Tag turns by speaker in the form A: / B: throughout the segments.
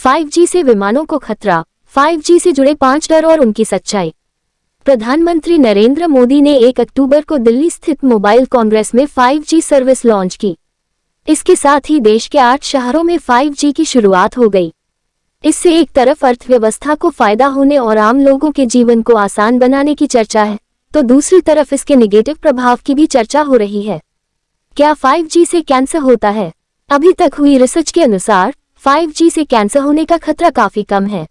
A: 5G से विमानों को खतरा, 5G से जुड़े 5 डर और उनकी सच्चाई। प्रधानमंत्री नरेंद्र मोदी ने 1 अक्टूबर को दिल्ली स्थित मोबाइल कांग्रेस में 5G सर्विस लॉन्च की। इसके साथ ही देश के 8 शहरों में 5G की शुरुआत हो गई। इससे एक तरफ अर्थव्यवस्था को फायदा होने और आम लोगों के जीवन को आसान बनाने की चर्चा है, तो दूसरी तरफ इसके नेगेटिव प्रभाव की भी चर्चा हो रही है। क्या 5G से कैंसर होता है? अभी तक हुई रिसर्च के अनुसार 5G से कैंसर होने का खतरा काफी कम है।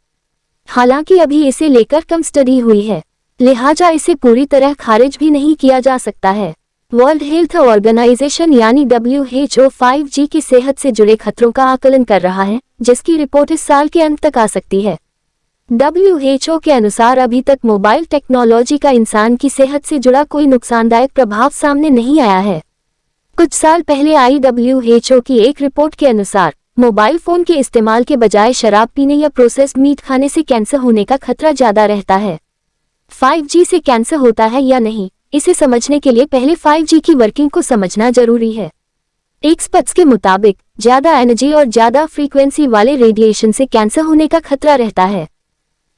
A: हालांकि अभी इसे लेकर कम स्टडी हुई है, लिहाजा इसे पूरी तरह खारिज भी नहीं किया जा सकता है। वर्ल्ड हेल्थ ऑर्गेनाइजेशन यानी WHO 5G की सेहत से जुड़े खतरों का आकलन कर रहा है, जिसकी रिपोर्ट इस साल के अंत तक आ सकती है। WHO के अनुसार अभी तक मोबाइल टेक्नोलॉजी का इंसान की सेहत से जुड़ा कोई नुकसानदायक प्रभाव सामने नहीं आया है। कुछ साल पहले आई WHO की एक रिपोर्ट के अनुसार मोबाइल फोन के इस्तेमाल के बजाय शराब पीने या प्रोसेस्ड मीट खाने से कैंसर होने का खतरा ज्यादा रहता है। 5G से कैंसर होता है या नहीं, इसे समझने के लिए पहले 5G की वर्किंग को समझना जरूरी है। एक्सपर्ट्स के मुताबिक ज्यादा एनर्जी और ज्यादा फ्रीक्वेंसी वाले रेडिएशन से कैंसर होने का खतरा रहता है।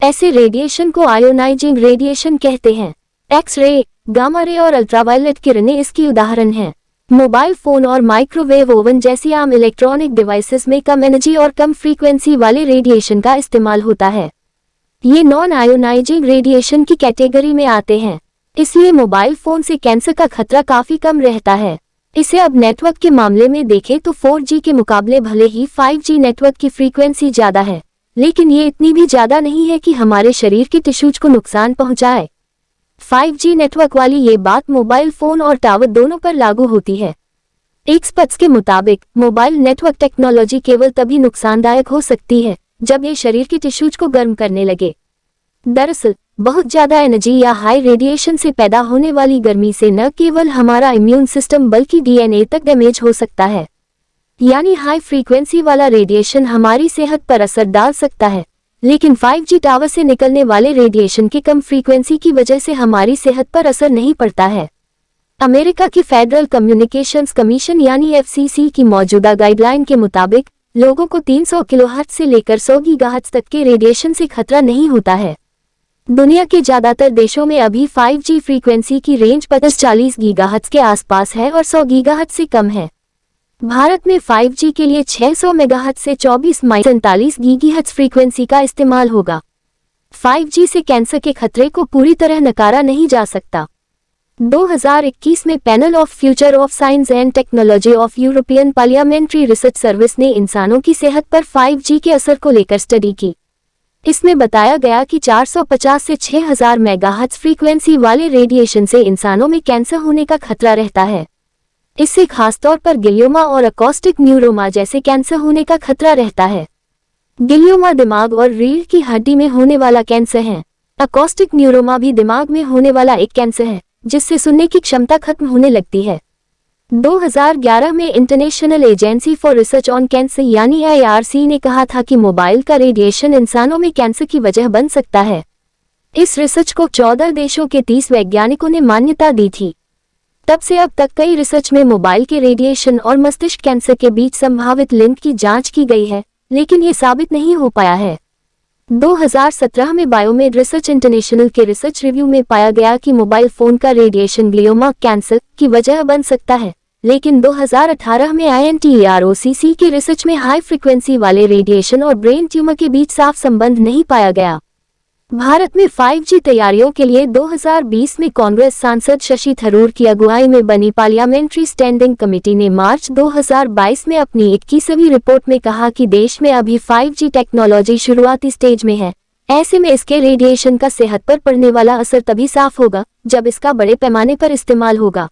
A: ऐसे रेडिएशन को आयोनाइजिंग रेडिएशन कहते हैं। एक्स-रे, गामा रे और अल्ट्रावायलेट किरणें इसकी उदाहरण हैं। मोबाइल फोन और माइक्रोवेव ओवन जैसी आम इलेक्ट्रॉनिक डिवाइसेस में कम एनर्जी और कम फ्रीक्वेंसी वाले रेडिएशन का इस्तेमाल होता है। ये नॉन आयोनाइजिंग रेडिएशन की कैटेगरी में आते हैं, इसलिए मोबाइल फोन से कैंसर का खतरा काफी कम रहता है। इसे अब नेटवर्क के मामले में देखें तो 4G के मुकाबले भले ही 5G नेटवर्क की फ्रीक्वेंसी ज्यादा है, लेकिन ये इतनी भी ज्यादा नहीं है कि हमारे शरीर के टिश्यूज को नुकसान पहुंचाए। 5G नेटवर्क वाली ये बात मोबाइल फोन और टावर दोनों पर लागू होती है। एक्सपर्ट्स के मुताबिक मोबाइल नेटवर्क टेक्नोलॉजी केवल तभी नुकसानदायक हो सकती है जब ये शरीर के टिश्यूज को गर्म करने लगे। दरअसल बहुत ज्यादा एनर्जी या हाई रेडिएशन से पैदा होने वाली गर्मी से न केवल हमारा इम्यून सिस्टम बल्कि DNA तक डैमेज हो सकता है। यानी हाई फ्रीक्वेंसी वाला रेडिएशन हमारी सेहत पर असर डाल सकता है, लेकिन 5G टावर से निकलने वाले रेडिएशन की कम फ्रीक्वेंसी की वजह से हमारी सेहत पर असर नहीं पड़ता है। अमेरिका की फेडरल कम्युनिकेशंस कमीशन यानी FCC की मौजूदा गाइडलाइन के मुताबिक लोगों को 300 किलोहर्ट्ज से लेकर 100 गीगाहर्ट्ज तक के रेडिएशन से खतरा नहीं होता है। दुनिया के ज्यादातर देशों में अभी 5G फ्रीक्वेंसी की रेंज 50-40 गीगाहर्ट्ज के आसपास है और 100 गीगाहर्ट्ज से कम है। भारत में 5G के लिए 600 मेगाहर्ट्ज से 24-47 गीगाहर्ट्ज फ्रीक्वेंसी का इस्तेमाल होगा। 5G से कैंसर के खतरे को पूरी तरह नकारा नहीं जा सकता। 2021 में panel of future of science and technology of European parliamentary research service ने इंसानों की सेहत पर 5G के असर को लेकर स्टडी की। इसमें बताया गया कि 450 से 6000 मेगाहर्ट्ज फ्रीक्वेंसी वाले रेडिएशन से इंसानों में कैंसर होने का खतरा रहता है। इससे खासतौर पर गिलियोमा और अकॉस्टिक न्यूरोमा जैसे कैंसर होने का खतरा रहता है। गिलियोमा दिमाग और रीढ़ की हड्डी में होने वाला कैंसर है। अकॉस्टिक न्यूरोमा भी दिमाग में होने वाला एक कैंसर है, जिससे सुनने की क्षमता खत्म होने लगती है। 2011 में international agency for research on cancer यानी IRC ने कहा था कि मोबाइल का रेडिएशन इंसानों में कैंसर की वजह बन सकता है। इस रिसर्च को 14 देशों के 30 वैज्ञानिकों ने मान्यता दी थी। तब से अब तक कई रिसर्च में मोबाइल के रेडिएशन और मस्तिष्क कैंसर के बीच संभावित लिंक की जांच की गई है, लेकिन ये साबित नहीं हो पाया है। 2017 में बायोमेड रिसर्च इंटरनेशनल के रिसर्च रिव्यू में पाया गया कि मोबाइल फोन का रेडिएशन ग्लियोमा कैंसर की वजह बन सकता है, लेकिन 2018 में INTEROCC के रिसर्च में हाई फ्रीक्वेंसी वाले रेडिएशन और ब्रेन ट्यूमर के बीच साफ संबंध नहीं पाया गया। भारत में 5G तैयारियों के लिए 2020 में कांग्रेस सांसद शशि थरूर की अगुवाई में बनी पार्लियामेंट्री स्टैंडिंग कमेटी ने मार्च 2022 में अपनी 21वीं रिपोर्ट में कहा कि देश में अभी 5G टेक्नोलॉजी शुरुआती स्टेज में है। ऐसे में इसके रेडिएशन का सेहत पर पड़ने वाला असर तभी साफ होगा जब इसका बड़े पैमाने पर इस्तेमाल होगा।